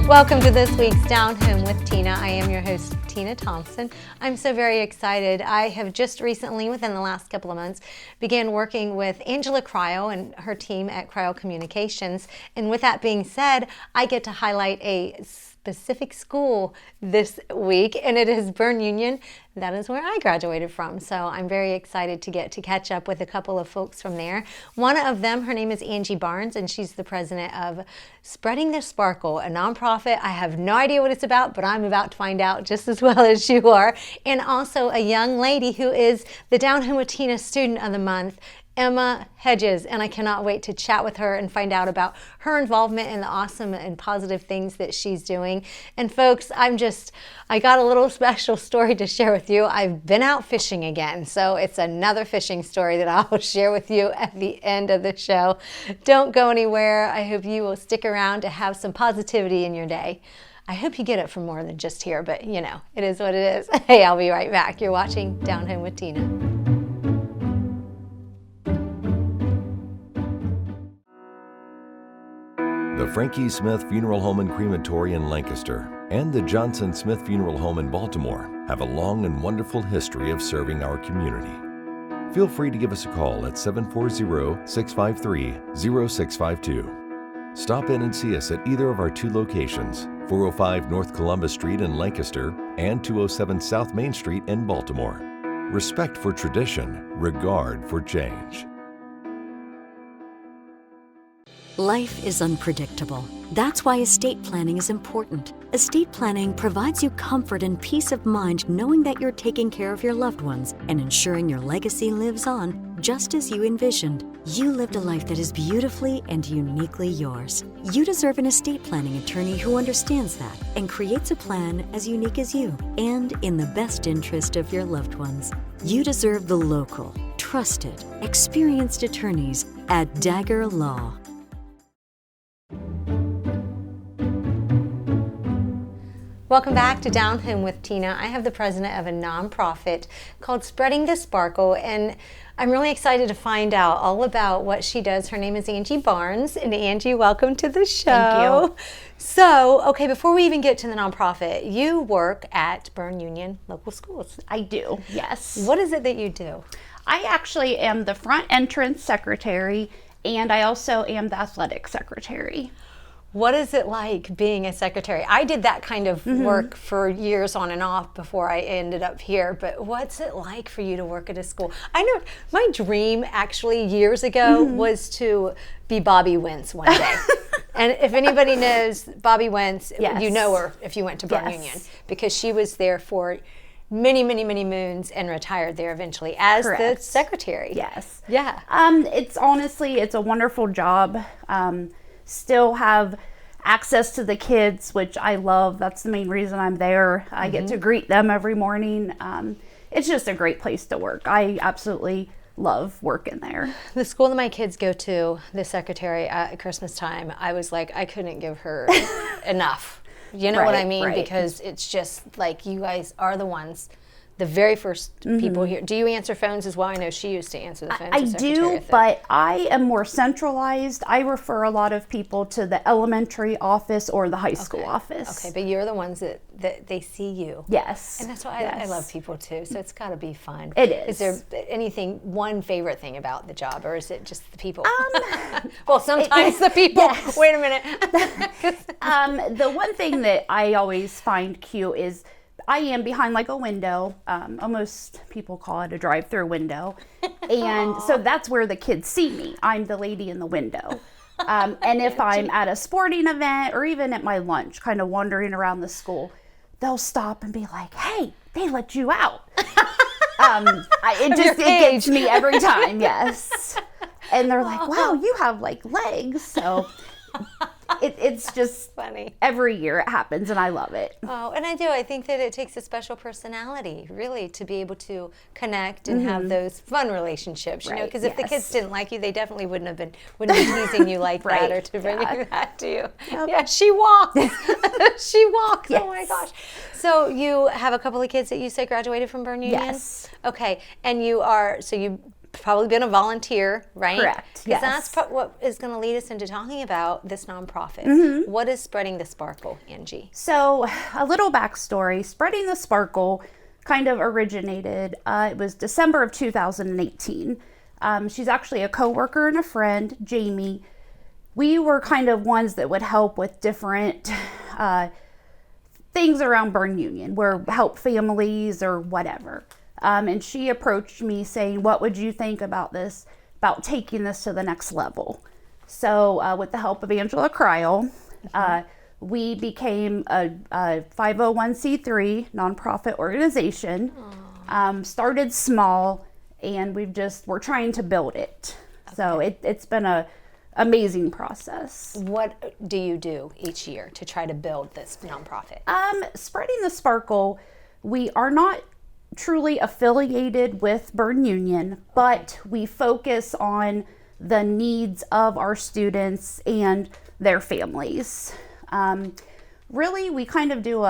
Welcome to this week's Down Home with Tina. I am your host, Tina Thompson. I'm so very excited. I have just recently, within the last couple of months, began working with Angela Cryo and her team at Cryo Communications. And with that being said, I get to highlight a specific school this week, and it is Berne Union. That is where I graduated from. So I'm very excited to get to catch up with a couple of folks from there. One of them, her name is Angie Barns, and she's the president of Spreading the Sparkle, a nonprofit. I have no idea what it's about, but I'm about to find out just as well as you are. And also a young lady who is the Down Home with Tina Student of the Month, Emma Hedges, and I cannot wait to chat with her and find out about her involvement in the awesome and positive things that she's doing. And folks, I got a little special story to share with you. I've been out fishing again, so it's another fishing story that I will share with you at the end of the show. Don't go anywhere. I hope you will stick around to have some positivity in your day. I hope you get it from more than just here, but you know, it is what it is. Hey, I'll be right back. You're watching Down Home with Tina. The Frankie Smith Funeral Home and Crematory in Lancaster and the Johnson Smith Funeral Home in Baltimore have a long and wonderful history of serving our community. Feel free to give us a call at 740-653-0652. Stop in and see us at either of our two locations, 405 North Columbus Street in Lancaster and 207 South Main Street in Baltimore. Respect for tradition, regard for change. Life is unpredictable. That's why estate planning is important. Estate planning provides you comfort and peace of mind knowing that you're taking care of your loved ones and ensuring your legacy lives on just as you envisioned. You lived a life that is beautifully and uniquely yours. You deserve an estate planning attorney who understands that and creates a plan as unique as you and in the best interest of your loved ones. You deserve the local, trusted, experienced attorneys at Dagger Law. Welcome back to Down Home with Tina. I have the president of a nonprofit called Spreading the Sparkle, and I'm really excited to find out all about what she does. Her name is Angie Barns, and Angie, welcome to the show. Thank you. So, okay, before we even get to the nonprofit, you work at Berne Union Local Schools. I do, yes. What is it that you do? I actually am the front entrance secretary, and I also am the athletic secretary. What is it like being a secretary? I did that kind of work for years on and off before I ended up here, but what's it like for you to work at a school? I know my dream actually years ago was to be Bobby Wentz one day. And if anybody knows Bobby Wentz, Yes. you know her if you went to Berne Yes. Union, because she was there for many, many, many moons and retired there eventually as Correct. the secretary. Yes. Yeah. It's honestly, it's a wonderful job. Still have access to the kids, which I love. That's the main reason I'm there. I get to greet them every morning. It's just a great place to work. I absolutely love working there. The school that my kids go to, the secretary at Christmas time, I was like, I couldn't give her enough. You know what I mean? Right. Because it's just like you guys are the ones, the very first people here. Do you answer phones as well? I know she used to answer the phones. I as secretary do, at the- but I am more centralized. I refer a lot of people to the elementary office or the high school office. Okay, but you're the ones that they see you. Yes. And that's why I Yes. love people too, so it's got to be fun. It is. Is there one favorite thing about the job, or is it just the people? Well, sometimes the people. Yes. Wait a minute. The one thing that I always find cute is I am behind like a window. Almost people call it a drive-through window. And so that's where the kids see me. I'm the lady in the window. And if I'm at a sporting event or even at my lunch, kind of wandering around the school, they'll stop and be like, hey, they let you out. It gets me every time, yes. And they're like, wow, you have like legs. So it's just funny. Every year it happens, and I love it. Oh, and I do. I think that it takes a special personality, really, to be able to connect and have those fun relationships. You know, because if the kids didn't like you, they definitely wouldn't be teasing you like that or to bring that to you. Yep. Yeah, she walks. She walks. Yes. Oh my gosh. So you have a couple of kids that you say graduated from Berne Union? Yes. Okay, and you probably been a volunteer, right? Correct, Because yes. that's what is going to lead us into talking about this nonprofit. What is Spreading the Sparkle, Angie? So a little backstory, Spreading the Sparkle kind of originated, it was December of 2018. She's actually a coworker and a friend, Jamie. We were kind of ones that would help with different things around Berne Union, where help families or whatever. And she approached me saying, what would you think about this, about taking this to the next level? So with the help of Angela Cryle, we became a 501c3 nonprofit organization, started small, and we're trying to build it. Okay. So it's been a amazing process. What do you do each year to try to build this nonprofit? Spreading the Sparkle, we are not truly affiliated with Berne Union, but we focus on the needs of our students and their families. Really, we kind of do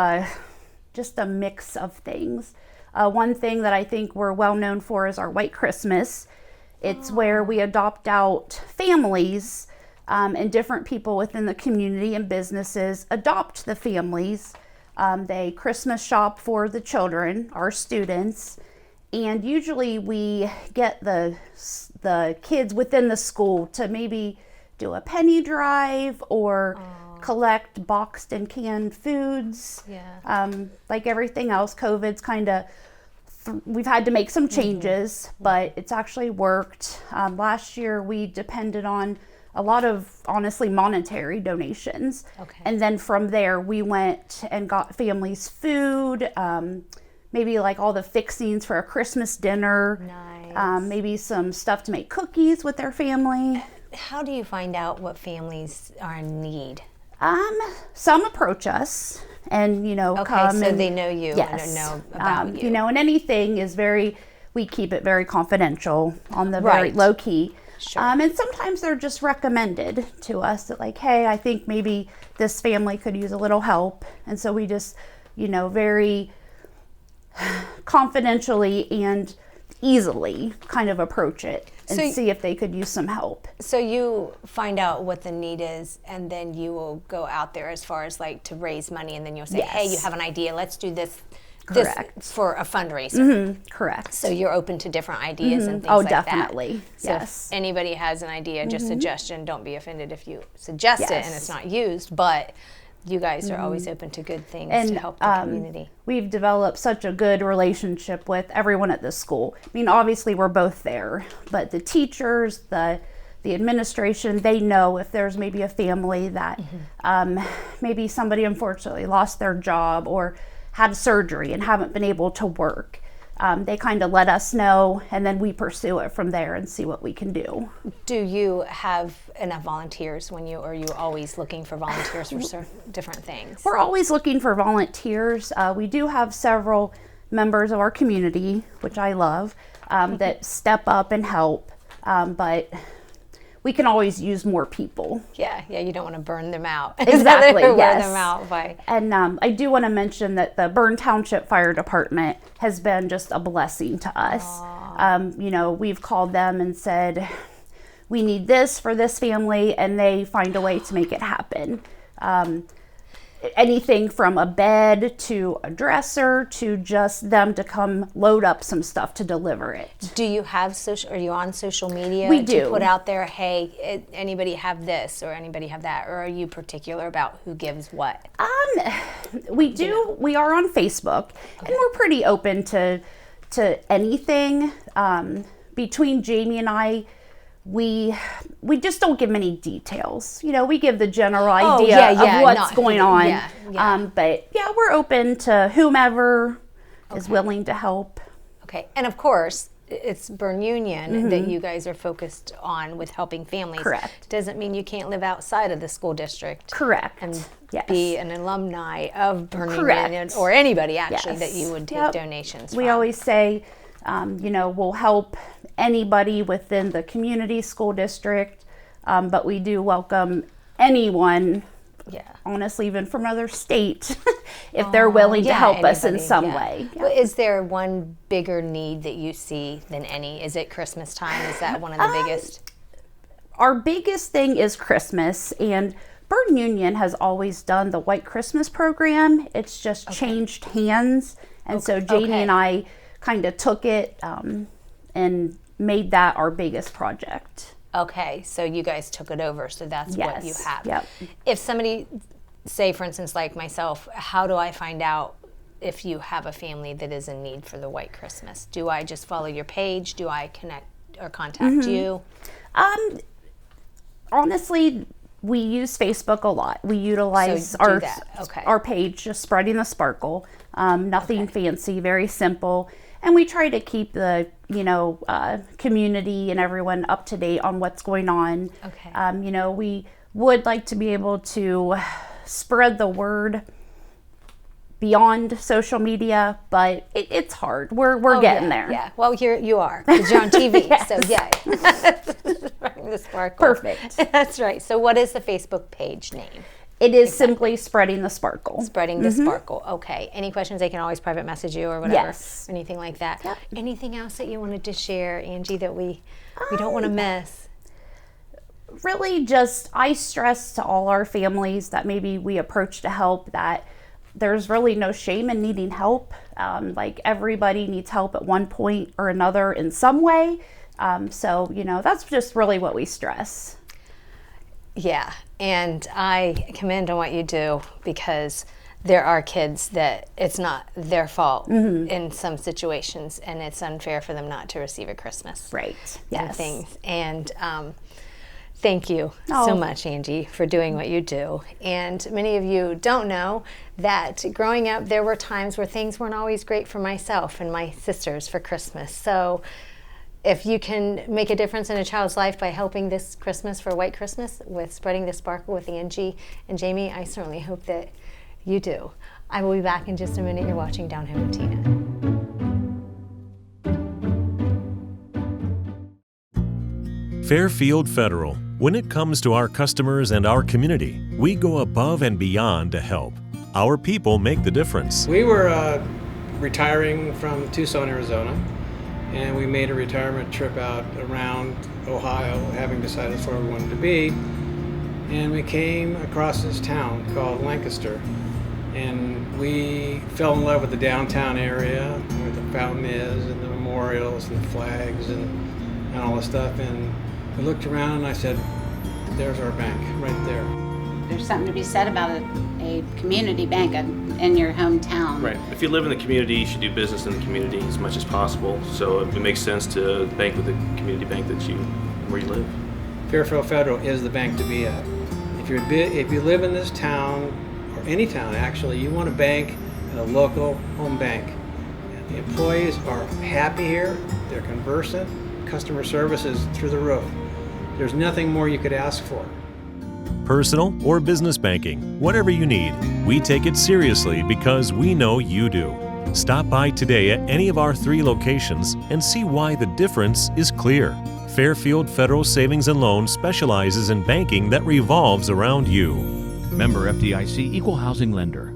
just a mix of things. One thing that I think we're well known for is our White Christmas. It's where we adopt out families, and different people within the community and businesses adopt the families. They Christmas shop for the children, our students, and usually we get the kids within the school to maybe do a penny drive or collect boxed and canned foods. Yeah. Like everything else, COVID's kind of, we've had to make some changes, but it's actually worked. Last year we depended on a lot of, honestly, monetary donations. Okay. And then from there we went and got families food, maybe like all the fixings for a Christmas dinner. Nice. Maybe some stuff to make cookies with their family. How do you find out what families are in need? Some approach us and, come so and they know you yes. and know about you. And anything is we keep it very confidential on the very Right. low key. Sure. And sometimes they're just recommended to us that like, hey, I think maybe this family could use a little help. And so we just, very confidentially and easily kind of approach it and see if they could use some help. So you find out what the need is, and then you will go out there as far as like to raise money, and then you'll say, Yes. hey, you have an idea, let's do this Correct. for a fundraiser. Correct. So you're open to different ideas and things Oh, like definitely. that. So Yes. if anybody has an idea, just suggestion, don't be offended if you suggest it and Yes. it's not used, but you guys are always open to good things And, to help the community. We've developed such a good relationship with everyone at the school. I mean, obviously we're both there, but the teachers, the administration, they know if there's maybe a family that maybe somebody unfortunately lost their job or had surgery and haven't been able to work. They kind of let us know, and then we pursue it from there and see what we can do. Do you have enough volunteers or are you always looking for volunteers for different things? We're always looking for volunteers. We do have several members of our community, which I love, that step up and help, but we can always use more people. Yeah, you don't want to burn them out. Exactly, Wear yes. them out by... And I do want to mention that the Berne Township Fire Department has been just a blessing to us. We've called them and said, we need this for this family, and they find a way to make it happen. Anything from a bed to a dresser to just them to come load up some stuff to deliver it. Do you have are you on social media? We do. To put out there, hey, anybody have this or anybody have that? Or are you particular about who gives what? We do. We are on Facebook, and we're pretty open to anything. Between Jamie and I, we just don't give many details. We give the general idea of what's going on. But we're open to whomever is willing to help. Okay, and of course, it's Berne Union that you guys are focused on with helping families. Correct. Doesn't mean you can't live outside of the school district. Correct. And Yes. be an alumni of Berne Correct. Union or anybody actually Yes. that you would take Yep. donations We from. always say, we'll help anybody within the community school district, but we do welcome anyone honestly, even from another state, if they're willing to help us in some way. Well, is there one bigger need that you see than any? Is it Christmas time? Is that one of the biggest? Our biggest thing is Christmas, and Berne Union has always done the White Christmas program. It's just changed hands, and so Janie and I kind of took it and made that our biggest project. Okay, so you guys took it over, so that's what you have. Yep. If somebody, say for instance like myself, how do I find out if you have a family that is in need for the White Christmas? Do I just follow your page? Do I connect or contact you? Honestly, we use Facebook a lot. We utilize our page, just spreading the sparkle. Nothing fancy, very simple. And we try to keep the, community and everyone up to date on what's going on. Okay. We would like to be able to spread the word beyond social media, but it's hard. We're getting there. Yeah. Well, you are, because you're on TV. So yay. The sparkle. Perfect. That's right. So what is the Facebook page name? It is simply Spreading the Sparkle. Spreading the Sparkle. Okay. Any questions, they can always private message you or whatever. Yes. Anything like that. Yep. Anything else that you wanted to share, Angie, that we don't want to miss? Really just, I stress to all our families that maybe we approach to help that there's really no shame in needing help. Like everybody needs help at one point or another in some way. So, that's just really what we stress. Yeah, and I commend on what you do, because there are kids that it's not their fault in some situations, and it's unfair for them not to receive a Christmas. Right. And Yes. things. And thank you so much, Angie, for doing what you do. And many of you don't know that growing up, there were times where things weren't always great for myself and my sisters for Christmas. So if you can make a difference in a child's life by helping this Christmas for White Christmas with Spreading the Sparkle with Angie and Jamie, I certainly hope that you do. I will be back in just a minute. You're watching Down Home with Tina. Fairfield Federal. When it comes to our customers and our community, we go above and beyond to help. Our people make the difference. We were retiring from Tucson, Arizona, and we made a retirement trip out around Ohio, having decided that's where we wanted to be. And we came across this town called Lancaster, and we fell in love with the downtown area where the fountain is and the memorials and the flags and all this stuff. And we looked around and I said, there's our bank right there. There's something to be said about a community bank in your hometown. Right. If you live in the community, you should do business in the community as much as possible. So it makes sense to bank with the community bank where you live. Fairfield Federal is the bank to be at. If you live in this town, or any town actually, you want to bank at a local home bank. And the employees are happy here, they're conversant, customer service is through the roof. There's nothing more you could ask for. Personal or business banking, whatever you need, we take it seriously because we know you do. Stop by today at any of our 3 locations and see why the difference is clear. Fairfield Federal Savings and Loan specializes in banking that revolves around you. Member FDIC Equal Housing Lender.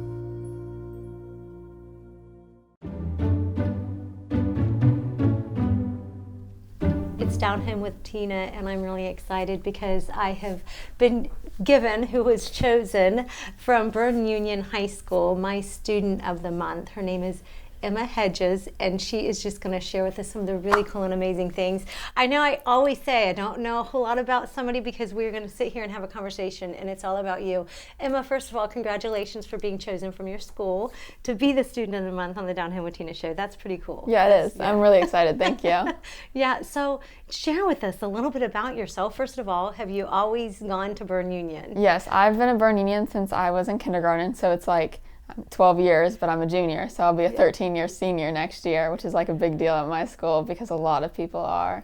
It's Down Home with Tina, and I'm really excited because I have been given, who was chosen from Berne Union High School, my student of the month. Her name is Emma Hedges, and she is just going to share with us some of the really cool and amazing things. I know I always say I don't know a whole lot about somebody because we're going to sit here and have a conversation, and it's all about you. Emma, first of all, congratulations for being chosen from your school to be the student of the month on the Down Home with Tina show. That's pretty cool. Yeah, it is. Yeah. I'm really excited. Thank you. Yeah, so share with us a little bit about yourself. First of all, have you always gone to Berne Union? Yes, I've been at Berne Union since I was in kindergarten, so it's like 12 years, but I'm a junior, so I'll be a 13-year senior next year, which is like a big deal at my school because a lot of people are.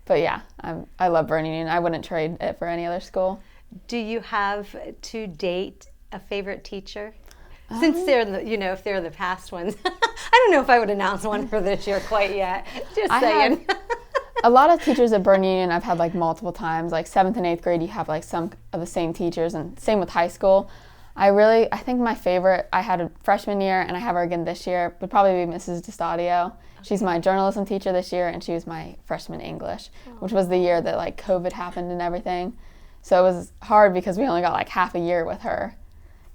But yeah, I love Berne Union. I wouldn't trade it for any other school. Do you have to date a favorite teacher? Since they're the, if they're the past ones. I don't know if I would announce one for this year quite yet. Just saying. A lot of teachers at Berne Union I've had like multiple times. Like 7th and 8th grade, you have like some of the same teachers, and same with high school. I think my favorite, I had a freshman year and I have her again this year, would probably be Mrs. DeStadio. She's my journalism teacher this year, and she was my freshman English, which was the year that like COVID happened and everything. So it was hard because we only got like half a year with her,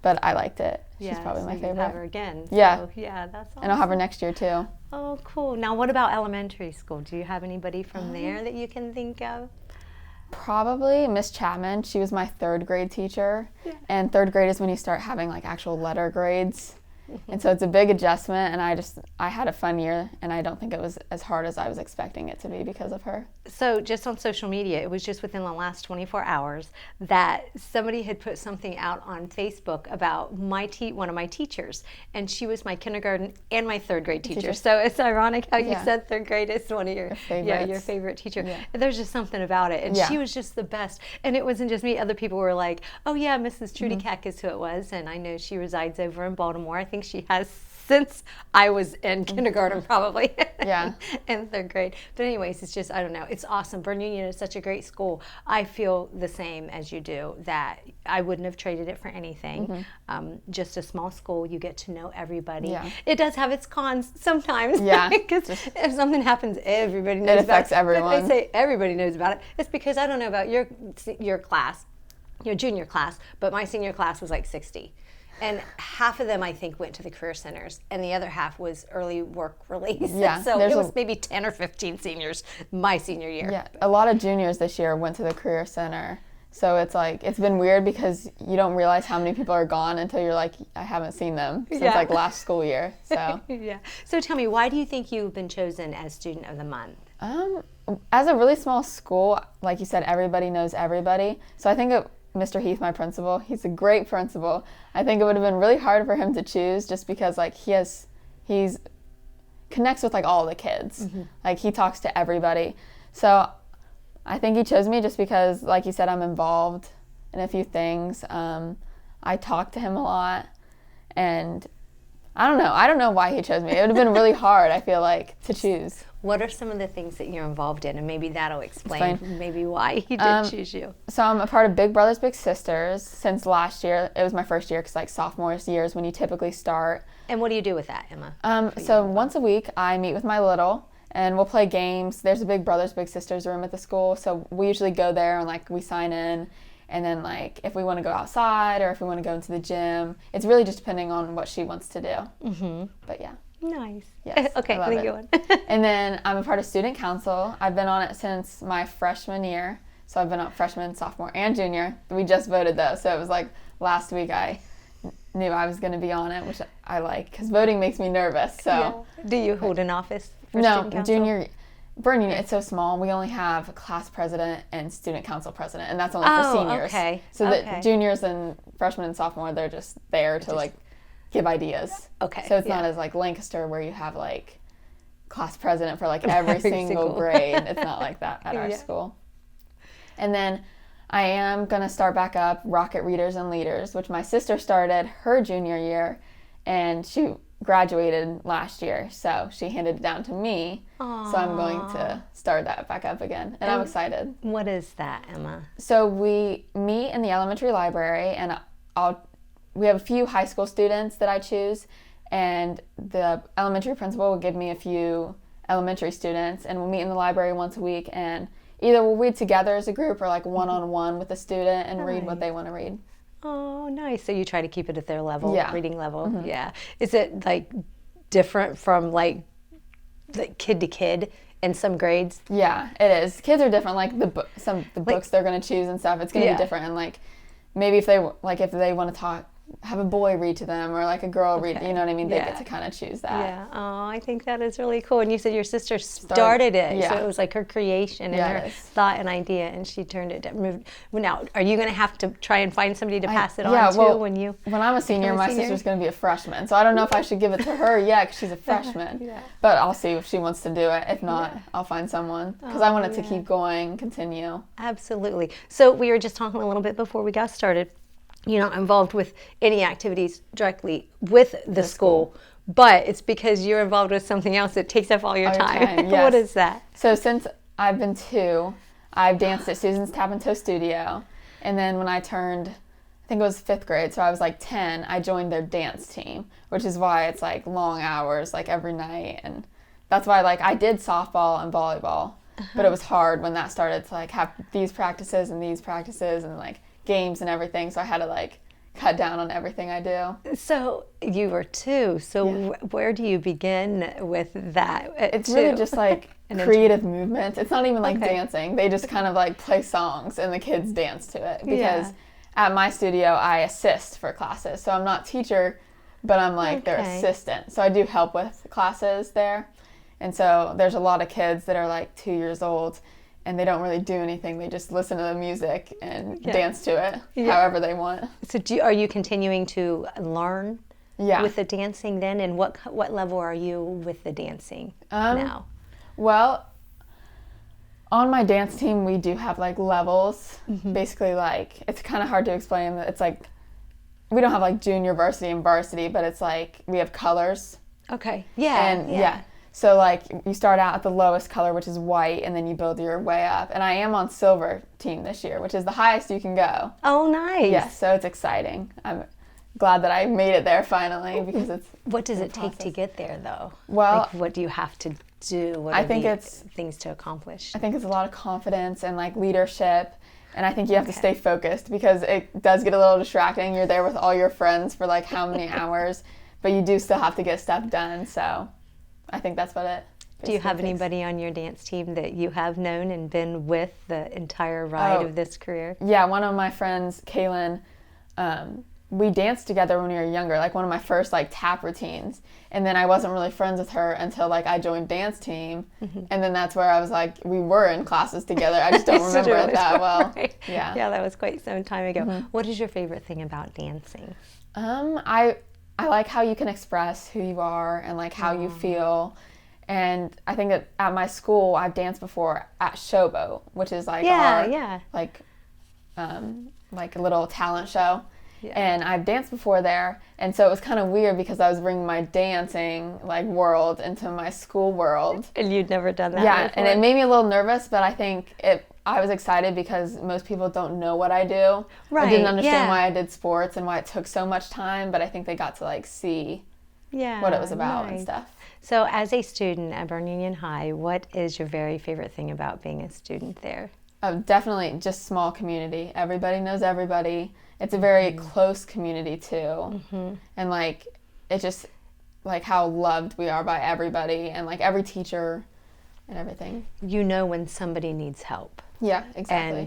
but I liked it. She's probably my favorite. Have her again. Yeah. So, yeah, that's awesome. And I'll have her next year too. Oh, cool. Now, what about elementary school? Do you have anybody from there that you can think of? Probably Miss Chapman. She was my 3rd grade teacher, and 3rd grade is when you start having like actual letter grades. And so it's a big adjustment, and I had a fun year, and I don't think it was as hard as I was expecting it to be because of her. So just on social media, it was just within the last 24 hours that somebody had put something out on Facebook about one of my teachers, and she was my kindergarten and my 3rd grade teacher. So it's ironic how you said 3rd grade is one of your favorite teacher. Yeah. There's just something about it, and she was just the best. And it wasn't just me; other people were like, "Oh yeah, Mrs. Trudy Keck is who it was," and I know she resides over in Baltimore. I think she has since I was in kindergarten, probably. In 3rd grade. But anyways, it's just, I don't know. It's awesome. Berne Union is such a great school. I feel the same as you do, that I wouldn't have traded it for anything. Just a small school, you get to know everybody. It does have its cons sometimes. Because if something happens, everybody knows about it. It affects everyone. But I say everybody knows about it. It's because I don't know about your class, your junior class, but my senior class was like 60. And half of them, I think, went to the career centers, and the other half was early work release. So it was maybe 10 or 15 seniors my senior year. Yeah, a lot of juniors this year went to the career center. So it's like, it's been weird because you don't realize how many people are gone until you're like, I haven't seen them since like last school year. So So tell me, why do you think you've been chosen as Student of the Month? As a really small school, like you said, everybody knows everybody. So I think Mr. Heath, my principal, he's a great principal. I think it would have been really hard for him to choose just because like he's connects with like all the kids. Like he talks to everybody. So I think he chose me just because, like you said, I'm involved in a few things. I talk to him a lot, and I don't know why he chose me. It would have been really hard, I feel like, to choose. What are some of the things that you're involved in? And maybe that'll explain maybe why he did choose you. So I'm a part of Big Brothers Big Sisters since last year. It was my first year because like sophomore year is when you typically start. And what do you do with that, Emma? So once a week I meet with my little, and we'll play games. There's a Big Brothers Big Sisters room at the school, so we usually go there and like we sign in. And then like if we want to go outside or if we want to go into the gym, it's really just depending on what she wants to do. But yeah. Nice. Yes. Okay, I love go on. And then I'm a part of student council. I've been on it since my freshman year. So I've been on freshman, sophomore, and junior. We just voted though, so it was like last week I knew I was going to be on it, which I like because voting makes me nervous. So do you hold an office for student council? Junior. Berne Union, it's so small. We only have a class president and student council president, and that's only for seniors. So the juniors and freshmen and sophomore, they're just there to like give ideas. So it's not as like Lancaster where you have like class president for like every single grade. It's not like that at our school. And then I am going to start back up Rocket Readers and Leaders, which my sister started her junior year, and she graduated last year, so she handed it down to me. So I'm going to start that back up again, and I'm excited. What is that, Emma? So we meet in the elementary library, and we have a few high school students that I choose, and the elementary principal will give me a few elementary students, and we'll meet in the library once a week, and either we'll read together as a group or like one-on-one with a student and read what they want to read. Oh, nice. So you try to keep it at their level, reading level. Is it like different from like kid to kid in some grades? Yeah, it is. Kids are different. Like the books they're going to choose and stuff, it's going to be different. And like maybe if they want to have a boy read to them or like a girl read, you know what I mean? They get to kind of choose that. Yeah. Oh, I think that is really cool. And you said your sister started it, so it was like her creation and her thought and idea, and she turned it down. Now, are you going to have to try and find somebody to pass it on to when I'm a senior, my sister's going to be a freshman, so I don't know if I should give it to her yet because she's a freshman. But I'll see if she wants to do it. If not, I'll find someone because I want it to keep going, continue. Absolutely. So we were just talking a little bit before we got started. You're not involved with any activities directly with the school, but it's because you're involved with something else that takes up all your time. Yes. What is that? So since I've been 2, I've danced at Susan's Tap and Toe Studio. And then when I turned, I think it was 5th grade, so I was like 10, I joined their dance team, which is why it's like long hours, like every night. And that's why like I did softball and volleyball, but it was hard when that started to like have these practices and like games and everything. So I had to like cut down on everything I do. So you were 2. So where do you begin with that? It's really just like creative movements. It's not even like dancing. They just kind of like play songs and the kids dance to it. Because at my studio, I assist for classes. So I'm not teacher, but I'm like their assistant. So I do help with classes there. And so there's a lot of kids that are like 2 years old and they don't really do anything. They just listen to the music and dance to it however they want. So are you continuing to learn with the dancing then? And what level are you with the dancing now? Well, on my dance team, we do have like levels. Basically, like, it's kind of hard to explain. It's like, we don't have like junior varsity and varsity, but it's like we have colors. Okay. Yeah. So like you start out at the lowest color, which is white, and then you build your way up. And I am on silver team this year, which is the highest you can go. Oh, nice. Yes, so it's exciting. I'm glad that I made it there finally because it's. What does it take to get there though? Well, like, what do you have to do? What I are think it's things to accomplish. I think it's a lot of confidence and like leadership. And I think you have to stay focused because it does get a little distracting. You're there with all your friends for like how many hours, but you do still have to get stuff done. So I think that's what it Do you have anybody on your dance team that you have known and been with the entire ride of this career? Yeah, one of my friends, Kaylin, we danced together when we were younger, like one of my first like tap routines. And then I wasn't really friends with her until like I joined dance team. And then that's where I was like, we were in classes together. I just don't remember it that well. Right. Yeah, that was quite some time ago. What is your favorite thing about dancing? I like how you can express who you are and like how you feel. And I think that at my school, I've danced before at Showboat, which is like like a little talent show. And I've danced before there, and so it was kind of weird because I was bringing my dancing like world into my school world. And you'd never done that before. And it made me a little nervous, but I think I was excited because most people don't know what I do. Right. I didn't understand why I did sports and why it took so much time, but I think they got to like see what it was about and stuff. So as a student at Berne Union High, what is your very favorite thing about being a student there? Definitely just small community. Everybody knows everybody. It's a very close community too. And like, it's just like how loved we are by everybody and like every teacher and everything. You know when somebody needs help. Yeah, exactly.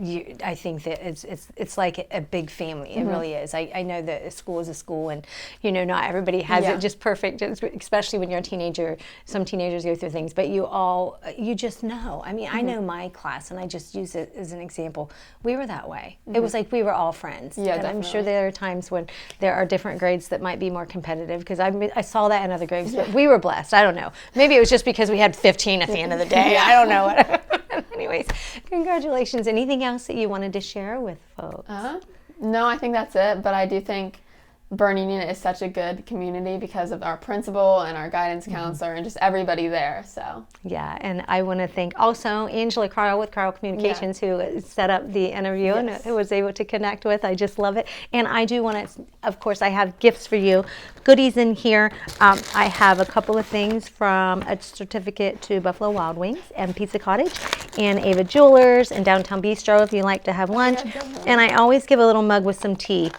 And I think that it's like a big family. It really is. I know that a school is a school, and you know not everybody has it just perfect. Especially when you're a teenager, some teenagers go through things, but you just know. I mean, I know my class, and I just use it as an example. We were that way. It was like we were all friends. Yeah, and definitely. I'm sure there are times when there are different grades that might be more competitive because I saw that in other grades. But we were blessed. I don't know. Maybe it was just because we had 15 at the end of the day. I don't know what. Anyways, congratulations. Anything else that you wanted to share with folks? No, I think that's it. But I do think Berne Union is such a good community because of our principal and our guidance counselor and just everybody there. So yeah, and I want to thank also Angela Cryle with Cryle Communications who set up the interview and who was able to connect with. I just love it. And I do want to, of course, I have gifts for you, goodies in here. I have a couple of things from a certificate to Buffalo Wild Wings and Pizza Cottage and Ava Jewelers and Downtown Bistro if you like to have lunch. And I always give a little mug with some tea.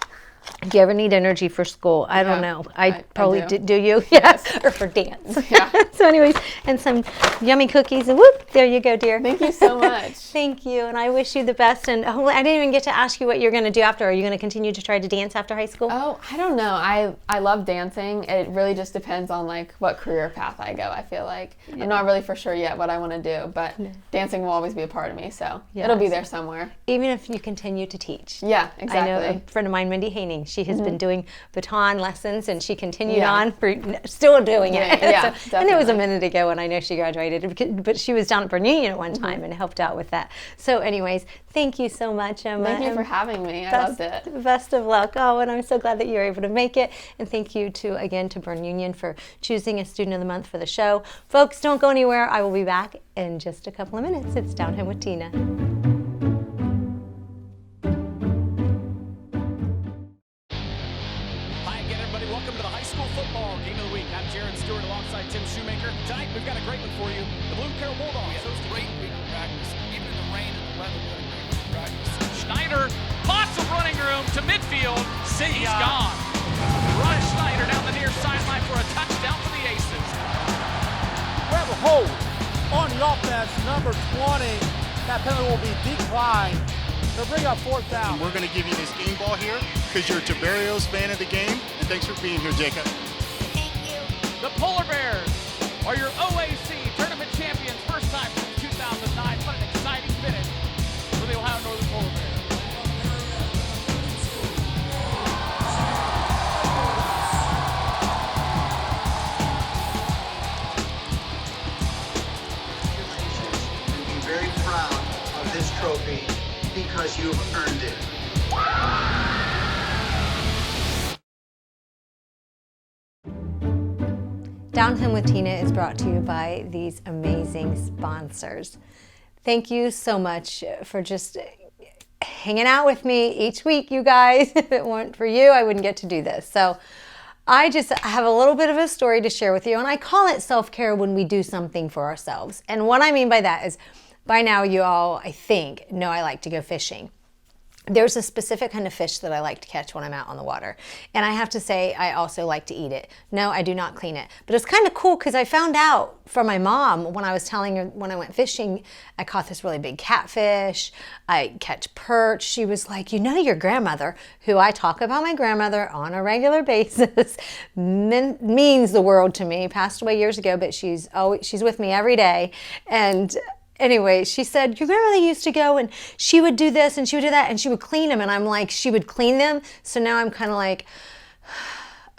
If you ever need energy for school, I don't know. I probably do you? Yes. Or for dance. Yeah. So anyways, and some yummy cookies. And whoop, there you go, dear. Thank you so much. Thank you. And I wish you the best. And I didn't even get to ask you what you're going to do after. Are you going to continue to try to dance after high school? Oh, I don't know. I love dancing. It really just depends on like what career path I go. I feel like I'm not really for sure yet what I want to do, but dancing will always be a part of me. So it'll be there somewhere. Even if you continue to teach. Yeah, exactly. I know a friend of mine, Mindy Haining, she has been doing baton lessons and she continued on, still doing it. Yeah, so, and it was a minute ago when I know she graduated, but she was down at Berne Union at one time and helped out with that. So anyways, thank you so much, Emma. Thank you for having me. I loved it. Best of luck. Oh, and I'm so glad that you were able to make it. And thank you again to Berne Union for choosing a Student of the Month for the show. Folks, don't go anywhere. I will be back in just a couple of minutes. It's Down Home with Tina. welcome to the high school football game of the week. I'm Jaron Stewart alongside Tim Shoemaker. Tonight we've got a great one for you. The Blue Carroll Bulldogs. We had a great week of practice. Even in the rain and the weather, we had a great week of practice. Schneider, lots of running room to midfield. He's gone. Ryan Schneider down the near sideline for a touchdown for the Aces. We have a hold on the offense, number 20. That penalty will be declined. They'll bring up fourth down. We're going to give you this game ball here because you're a Tiberios fan of the game. And thanks for being here, Jacob. Thank you. The Polar Bears are your OAC tournament champions. First time since 2009. What an exciting finish for the Ohio Northern Polar Bears. Very proud of this trophy because you've earned it. Down Home with Tina is brought to you by these amazing sponsors. Thank you so much for just hanging out with me each week, you guys. If it weren't for you, I wouldn't get to do this. So I just have a little bit of a story to share with you, and I call it self-care when we do something for ourselves. And what I mean by that is, by now you all, I think, know I like to go fishing. There's a specific kind of fish that I like to catch when I'm out on the water. And I have to say, I also like to eat it. No, I do not clean it. But it's kind of cool because I found out from my mom when I was telling her when I went fishing, I caught this really big catfish. I catch perch. She was like, you know, your grandmother, who I talk about my grandmother on a regular basis, means the world to me. Passed away years ago, but she's with me every day. And anyway, she said, your grandmother used to go and she would do this and she would do that and she would clean them. And I'm like, she would clean them. So now I'm kind of like,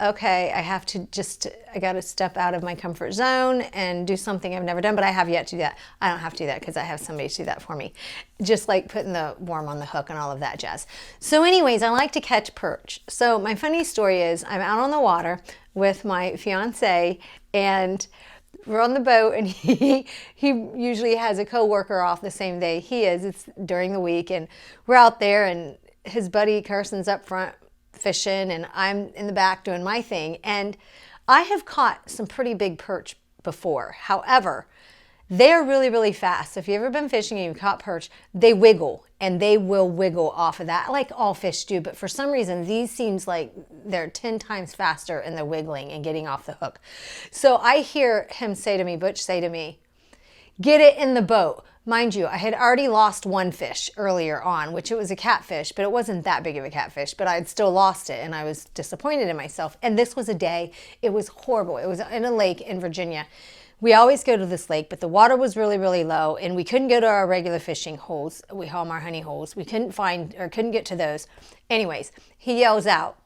okay, I got to step out of my comfort zone and do something I've never done, but I have yet to do that. I don't have to do that because I have somebody to do that for me. Just like putting the worm on the hook and all of that jazz. So anyways, I like to catch perch. So my funny story is I'm out on the water with my fiance and we're on the boat, and he usually has a coworker off the same day he is. It's during the week, and we're out there, and his buddy Carson's up front fishing, and I'm in the back doing my thing. And I have caught some pretty big perch before. However, they're really, really fast. So if you've ever been fishing and you've caught perch, they wiggle, and they will wiggle off of that, like all fish do. But for some reason, these seems like they're 10 times faster in the wiggling and getting off the hook. So I hear him say to me, Butch say to me, get it in the boat. Mind you, I had already lost one fish earlier on, which it was a catfish, but it wasn't that big of a catfish, but I had still lost it, and I was disappointed in myself. And this was a day, it was horrible. It was in a lake in Virginia. We always go to this lake, but the water was really, really low, and we couldn't go to our regular fishing holes. We call them our honey holes. We couldn't get to those. Anyways, he yells out,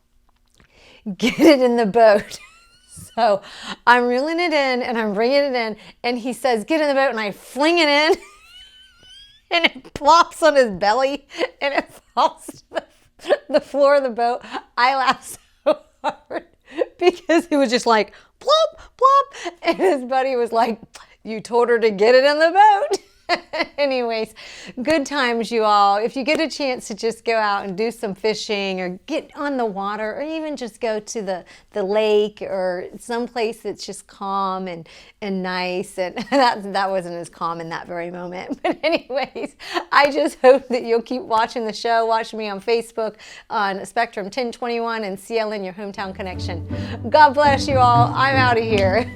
get it in the boat. So I'm reeling it in, and I'm bringing it in, and he says, get in the boat, and I fling it in, and it plops on his belly, and it falls to the floor of the boat. I laughed so hard because he was just like, plop, plop. And his buddy was like, you told her to get it in the boat. Anyways, good times, you all. If you get a chance to just go out and do some fishing or get on the water or even just go to the lake or someplace that's just calm and nice. And that wasn't as calm in that very moment. But anyways, I just hope that you'll keep watching the show. Watch me on Facebook on Spectrum 1021 and CLN Your Hometown Connection. God bless you all. I'm out of here.